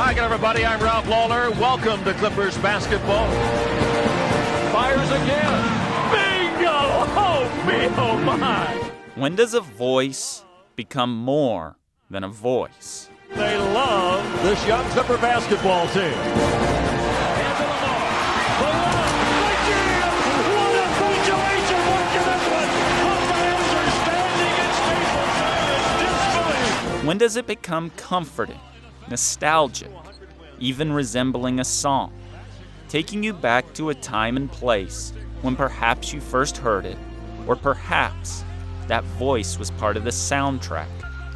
Hi again, everybody. I'm Ralph Lawler. Welcome to Clippers basketball. Fires again. Bingo! Oh, me, oh, my. When does a voice become more than a voice? They love this young Clipper basketball team. Hands on the ball. The love. The jam. What a punctuation. What commitment. Umpires are standing in Staples Center in disbelief. When does it become comforting, nostalgic, even resembling a song, taking you back to a time and place when perhaps you first heard it, or perhaps that voice was part of the soundtrack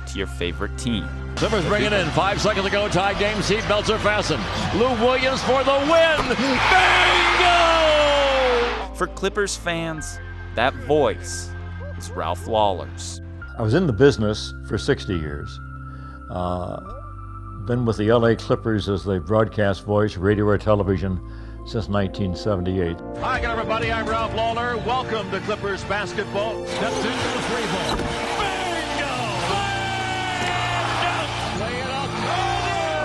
to your favorite team? Clippers bring it in. 5 seconds to go. Tie game. Seatbelts are fastened. Lou Williams for the win. Bingo! For Clippers fans, that voice is Ralph Lawler's. I was in the business for 60 years. Been with the LA Clippers as the broadcast voice, radio or television, since 1978. Hi again, everybody. I'm Ralph Lawler. Welcome to Clippers basketball. Steps into the three ball. Bingo! Lay it up.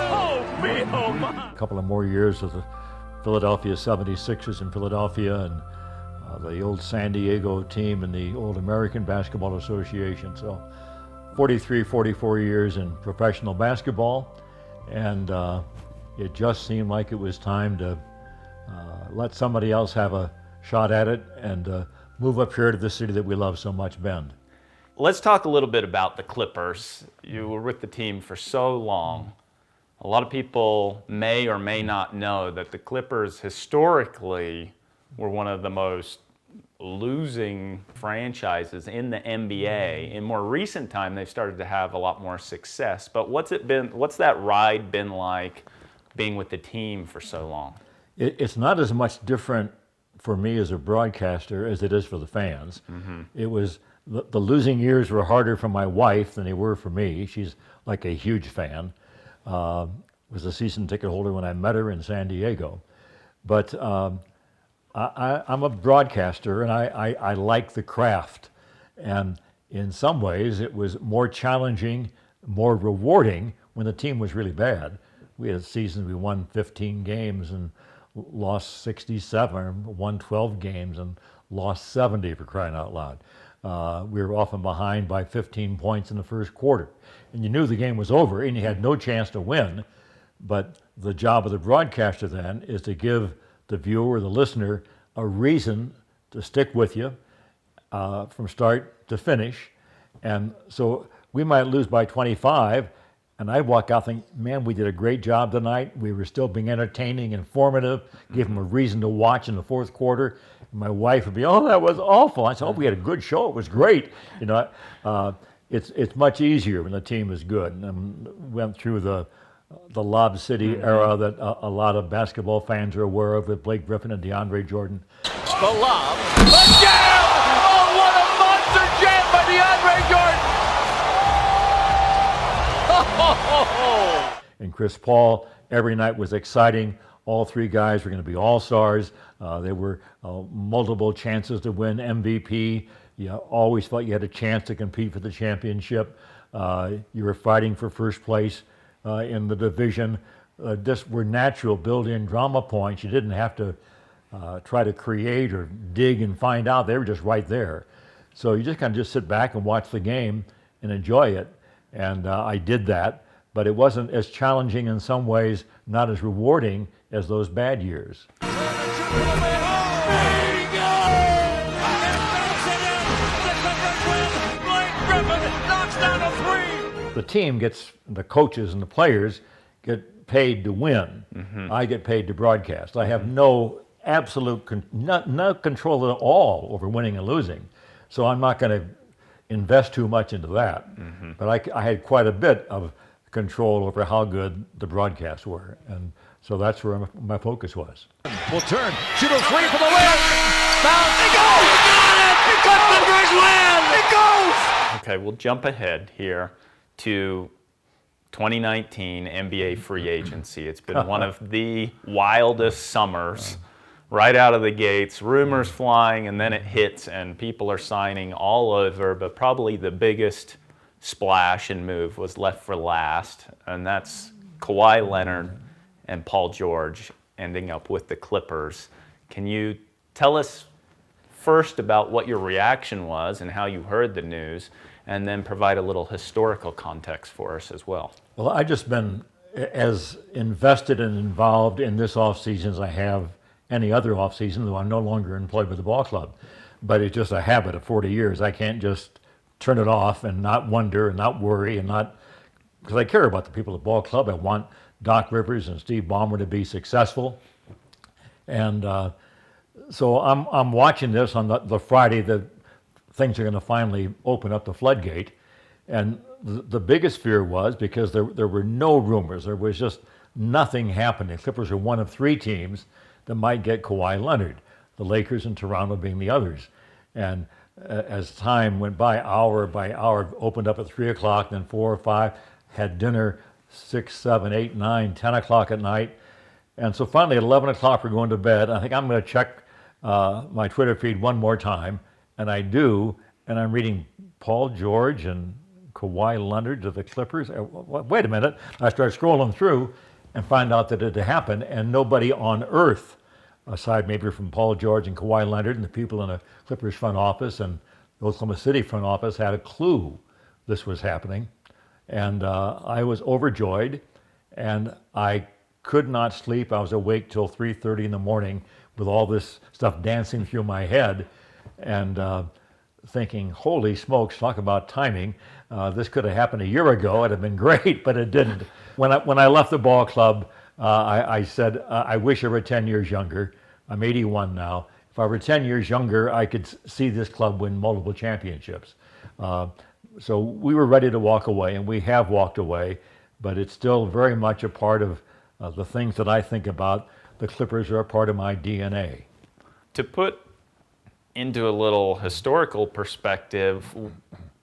Oh, me, oh, my. A couple of more years with the Philadelphia 76ers in Philadelphia and the old San Diego team and the old American Basketball Association. So 43, 44 years in professional basketball. And it just seemed like it was time to let somebody else have a shot at it and move up here to the city that we love so much, Bend. Let's talk a little bit about the Clippers. You were with the team for so long. A lot of people may or may not know that the Clippers historically were one of the most losing franchises in the NBA. In more recent time, they've started to have a lot more success. But what's that ride been like being with the team for so long? It's not as much different for me as a broadcaster as it is for the fans. Mm-hmm. It was the losing years were harder for my wife than they were for me. She's like a huge fan. Was a season ticket holder when I met her in San Diego. But I'm a broadcaster, and I like the craft. And in some ways, it was more challenging, more rewarding when the team was really bad. We had seasons we won 15 games and lost 67, won 12 games and lost 70, for crying out loud. We were often behind by 15 points in the first quarter. And you knew the game was over and you had no chance to win. But the job of the broadcaster then is to give the viewer, the listener, a reason to stick with you from start to finish. And so we might lose by 25, and I'd walk out thinking, man, we did a great job tonight. We were still being entertaining, informative, give them a reason to watch in the fourth quarter. And my wife would be, oh, that was awful. I said, oh, we had a good show. It was great. You know, it's much easier when the team is good. And went through the Lob City era that a lot of basketball fans are aware of, with Blake Griffin and DeAndre Jordan. The lob. The jam! Oh, what a monster jam by DeAndre Jordan! And Chris Paul, every night was exciting. All three guys were going to be all-stars. There were multiple chances to win MVP. You always felt you had a chance to compete for the championship. You were fighting for first place in the division. Just were natural built-in drama points. You didn't have to try to create or dig and find out. They were just right there. So you just kind of just sit back and watch the game and enjoy it. And I did that, but it wasn't as challenging in some ways, not as rewarding as those bad years. The team gets, the coaches and the players get paid to win. Mm-hmm. I get paid to broadcast. I have no no control at all over winning and losing. So I'm not going to invest too much into that. Mm-hmm. But I had quite a bit of control over how good the broadcasts were. And so that's where my focus was. Will turn, shoot a three for the win. Bounce, it goes! He got it! The Clippers win! It goes! Okay, we'll jump ahead here to 2019 NBA Free Agency. It's been one of the wildest summers. Right out of the gates, rumors flying, and then it hits, and people are signing all over. But probably the biggest splash and move was left for last, and that's Kawhi Leonard and Paul George ending up with the Clippers. Can you tell us first about what your reaction was and how you heard the news, and then provide a little historical context for us as well? Well, I've just been as invested and involved in this offseason as I have any other offseason, though I'm no longer employed with the ball club. But it's just a habit of 40 years. I can't just turn it off and not wonder and not worry and not, because I care about the people at the ball club. I want Doc Rivers and Steve Ballmer to be successful. And so I'm watching this on the Friday that things are going to finally open up the floodgate. And the biggest fear was because there were no rumors. There was just nothing happening. Clippers are one of three teams that might get Kawhi Leonard, the Lakers and Toronto being the others. And as time went by hour, opened up at 3 o'clock, then 4 or 5, had dinner 6, 7, 8, 9, 10 o'clock at night. And so finally at 11 o'clock we're going to bed. I think I'm going to check my Twitter feed one more time. And I do, and I'm reading Paul George and Kawhi Leonard to the Clippers. Wait a minute. I start scrolling through and find out that it had happened, and nobody on earth, aside maybe from Paul George and Kawhi Leonard and the people in the Clippers front office and the Oklahoma City front office, had a clue this was happening. And I was overjoyed, and I could not sleep. I was awake till 3:30 in the morning with all this stuff dancing through my head, and thinking, holy smokes, talk about timing. This could have happened a year ago. It'd have been great, but it didn't. When I left the ball club, I said, I wish I were 10 years younger. I'm 81 now. If I were 10 years younger, I could see this club win multiple championships. So we were ready to walk away, and we have walked away, but it's still very much a part of the things that I think about. The Clippers are a part of my DNA. To put into a little historical perspective,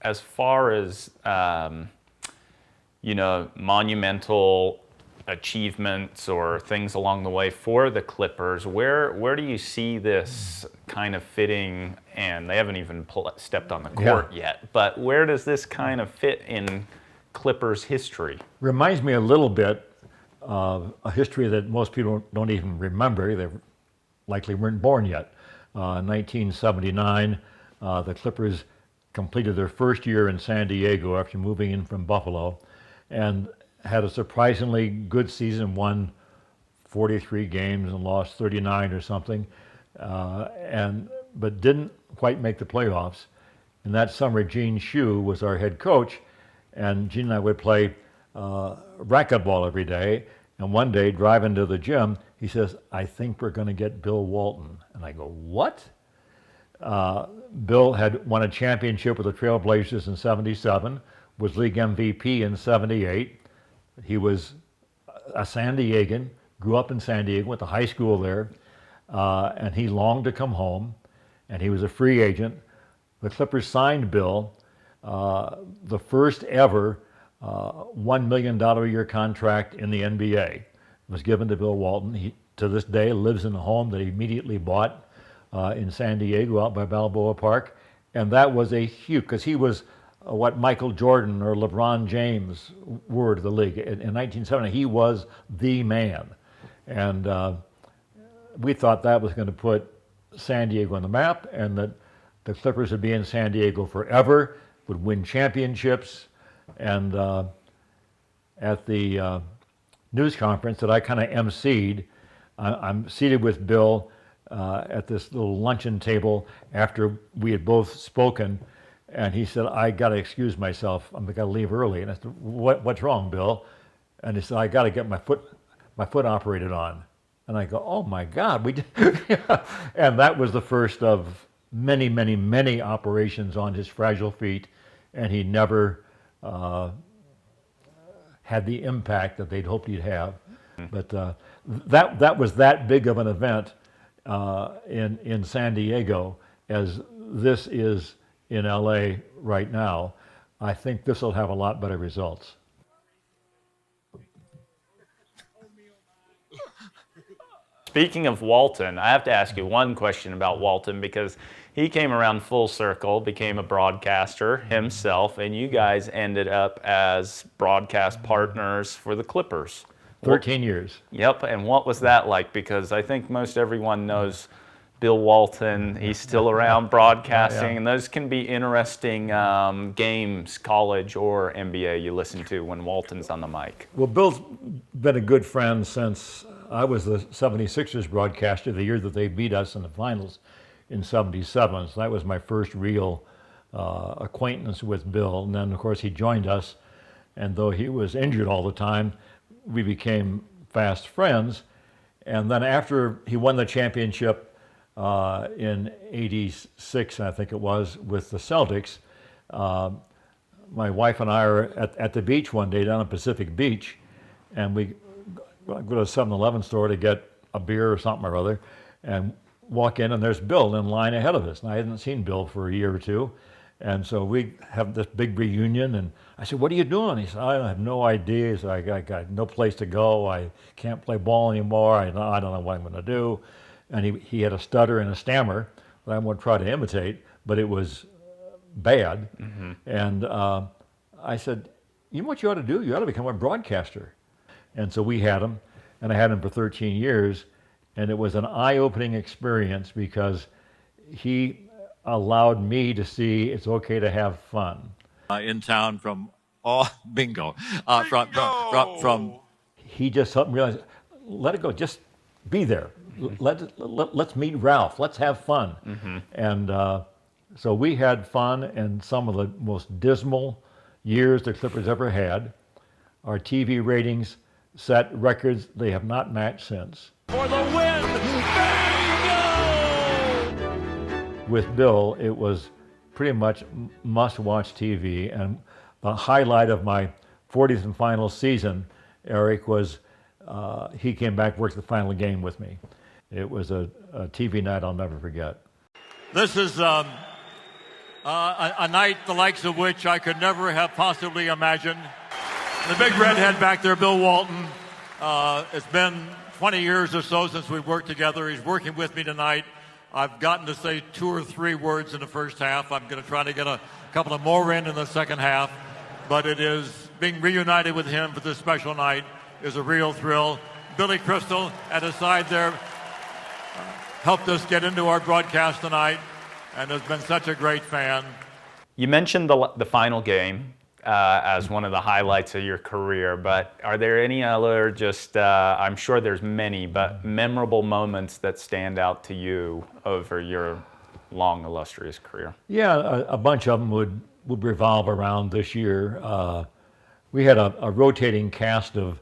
as far as monumental achievements or things along the way for the Clippers, where do you see this kind of fitting? And they haven't even stepped on the court yet, but where does this kind of fit in Clippers history? Reminds me a little bit of a history that most people don't even remember. They likely weren't born yet. 1979, the Clippers completed their first year in San Diego after moving in from Buffalo, and had a surprisingly good season, won 43 games and lost 39 or something, but didn't quite make the playoffs. And that summer, Gene Shue was our head coach, and Gene and I would play racquetball every day. And one day, driving to the gym, he says, I think we're going to get Bill Walton. And I go, what? Bill had won a championship with the Trailblazers in 77, was league MVP in 78. He was a San Diegan, grew up in San Diego, went to high school there, and he longed to come home, and he was a free agent. The Clippers signed Bill, the first ever $1 million a year contract in the NBA was given to Bill Walton. He, to this day, lives in a home that he immediately bought in San Diego out by Balboa Park. And that was a huge, because he was what Michael Jordan or LeBron James were to the league. In 1970, he was the man. And we thought that was going to put San Diego on the map, and that the Clippers would be in San Diego forever, would win championships. And at the news conference that I kind of emceed, I'm seated with Bill at this little luncheon table after we had both spoken, and he said, I got to excuse myself. I'm going to leave early. And I said, what's wrong, Bill? And he said, I got to get my foot operated on. And I go, oh my God, we did. And that was the first of many, many, many operations on his fragile feet, and he never had the impact that they'd hoped he'd have. But that was that big of an event in San Diego as this is in LA right now. I think this will have a lot better results. Speaking of Walton, I have to ask you one question about Walton, because he came around full circle, became a broadcaster himself, and you guys ended up as broadcast partners for the Clippers. 13 years. Yep, and what was that like? Because I think most everyone knows Bill Walton. He's still around broadcasting, and those can be interesting games, college or NBA, you listen to when Walton's on the mic. Well, Bill's been a good friend since I was the 76ers broadcaster the year that they beat us in the finals in 77. So that was my first real acquaintance with Bill. And then, of course, he joined us, and though he was injured all the time, we became fast friends. And then after he won the championship in '86, I think it was, with the Celtics, my wife and I are at the beach one day down at Pacific Beach, and we go to a 7-Eleven store to get a beer or something or other, and walk in, and there's Bill in line ahead of us. And I hadn't seen Bill for a year or two, and so we have this big reunion, and I said, "What are you doing?" He said, "I have no idea. So I got no place to go. I can't play ball anymore. I don't know what I'm going to do." And he had a stutter and a stammer that I won't try to imitate, but it was bad. Mm-hmm. And I said, "You know what you ought to do? You ought to become a broadcaster." And so we had him, and I had him for 13 years, and it was an eye-opening experience because he allowed me to see it's okay to have fun. In town from bingo. From he just helped me realize, let it go, just be there. Let's meet Ralph. Let's have fun. Mm-hmm. And so we had fun in some of the most dismal years the Clippers ever had. Our TV ratings set records they have not matched since. For the win! Bingo! With Bill, it was pretty much must-watch TV. And the highlight of my 40th and final season, Eric, was he came back, worked the final game with me. It was a TV night I'll never forget. This is a night the likes of which I could never have possibly imagined. The big redhead back there, Bill Walton, it's been 20 years or so since we've worked together. He's working with me tonight. I've gotten to say 2 or 3 words in the first half. I'm going to try to get a couple of more in the second half. But it is being reunited with him for this special night is a real thrill. Billy Crystal at his side there helped us get into our broadcast tonight and has been such a great fan. You mentioned the final game as one of the highlights of your career, but are there any other I'm sure there's many, but memorable moments that stand out to you over your long, illustrious career? Yeah, a bunch of them would revolve around this year. We had a rotating cast of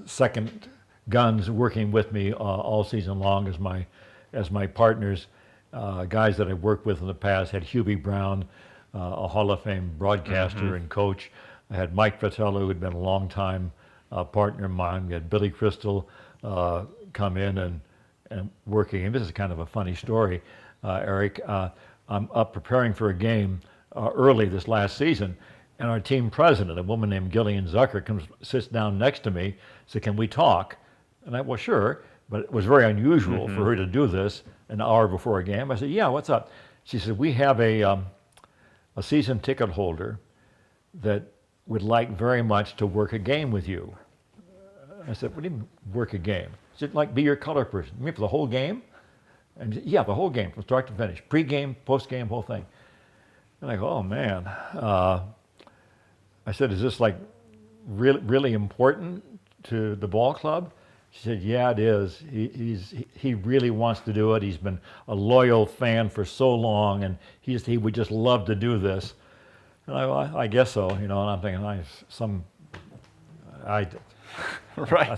second guns working with me all season long as my partners. Guys that I've worked with in the past had Hubie Brown, a Hall of Fame broadcaster and coach. I had Mike Fratello, who had been a long-time partner of mine. We had Billy Crystal come in and working. And this is kind of a funny story, Eric. I'm up preparing for a game early this last season, and our team president, a woman named Gillian Zucker, sits down next to me, said, "Can we talk?" And I, well, sure, but it was very unusual for her to do this an hour before a game. I said, "Yeah, what's up?" She said, "We have a season ticket holder that would like very much to work a game with you." I said, "What do you mean work a game?" She said, "Like be your color person." "You mean for the whole game?" And she said, "Yeah, the whole game from start to finish, pre-game, post-game, whole thing." And I go, "Oh man." I said, "Is this like really important to the ball club?" She said, "Yeah, it is. He really wants to do it. He's been a loyal fan for so long, and he would just love to do this." And I guess so, And I'm thinking, Right.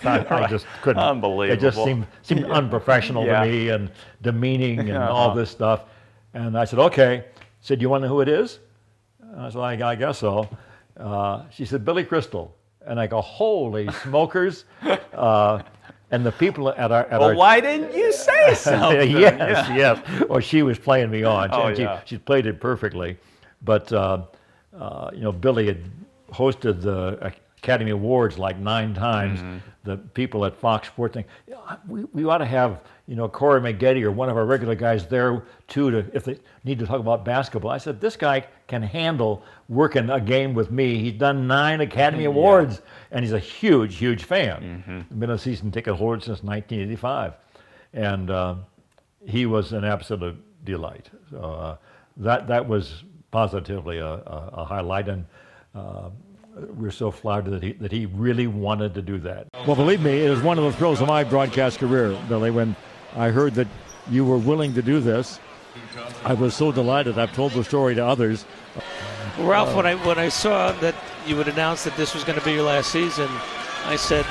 I just couldn't. Unbelievable. It just seemed unprofessional to me and demeaning and all this stuff. And I said, "Okay." She said, "You want to know who it is?" And I said, "I guess so." She said, "Billy Crystal." And I go, "Holy smokers." And the people at our why didn't you say something? Yes. Or she was playing me on. She played it perfectly. But Billy had hosted Academy Awards like 9 times. The people at Fox Sports think, we ought to have, Corey Maggette or one of our regular guys there too, if they need to talk about basketball. I said, this guy can handle working a game with me. He's done 9 Academy Awards, and he's a huge, huge fan. Been a season ticket holder since 1985. And he was an absolute delight. So that was positively a highlight, and we're so flattered that he really wanted to do that. Well, believe me, it was one of the thrills of my broadcast career, Billy, when I heard that you were willing to do this. I was so delighted. I've told the story to others. Well, Ralph, when I saw that you would announce that this was going to be your last season, I said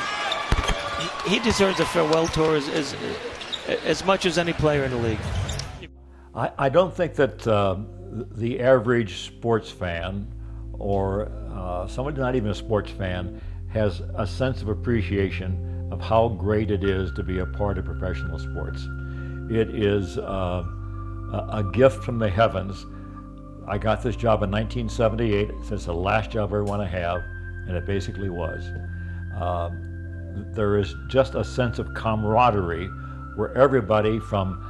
he deserves a farewell tour as much as any player in the league. I don't think that the average sports fan or somebody not even a sports fan has a sense of appreciation of how great it is to be a part of professional sports. It is a gift from the heavens. I got this job in 1978. It's the last job I want to have, and it basically was. There is just a sense of camaraderie where everybody from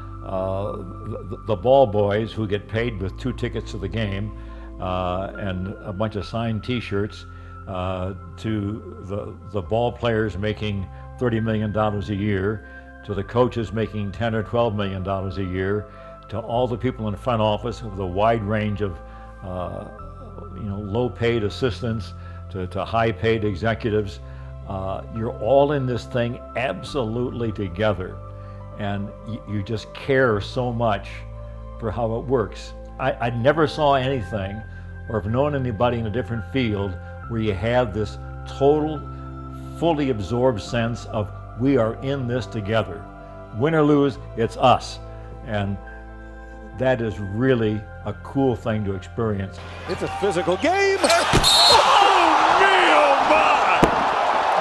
the ball boys who get paid with 2 tickets to the game and a bunch of signed T-shirts to the ball players making $30 million a year, to the coaches making $10 or $12 million a year, to all the people in the front office with a wide range of low-paid assistants to high-paid executives. You're all in this thing absolutely together, and you just care so much for how it works. I never saw anything or have known anybody in a different field where you have this total, fully absorbed sense of we are in this together. Win or lose, it's us. And that is really a cool thing to experience. It's a physical game. Oh, me, oh my!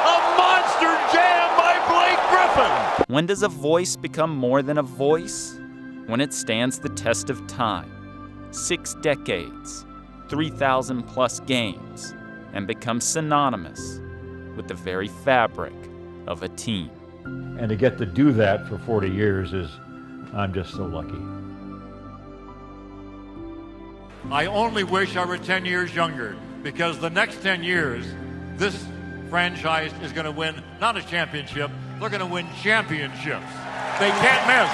A monster jam by Blake Griffin! When does a voice become more than a voice? When it stands the test of time. 6 decades, 3,000 plus games, and becomes synonymous with the very fabric of a team. And to get to do that for 40 years I'm just so lucky. I only wish I were 10 years younger, because the next 10 years, this franchise is going to win not a championship, they're going to win championships. They can't miss.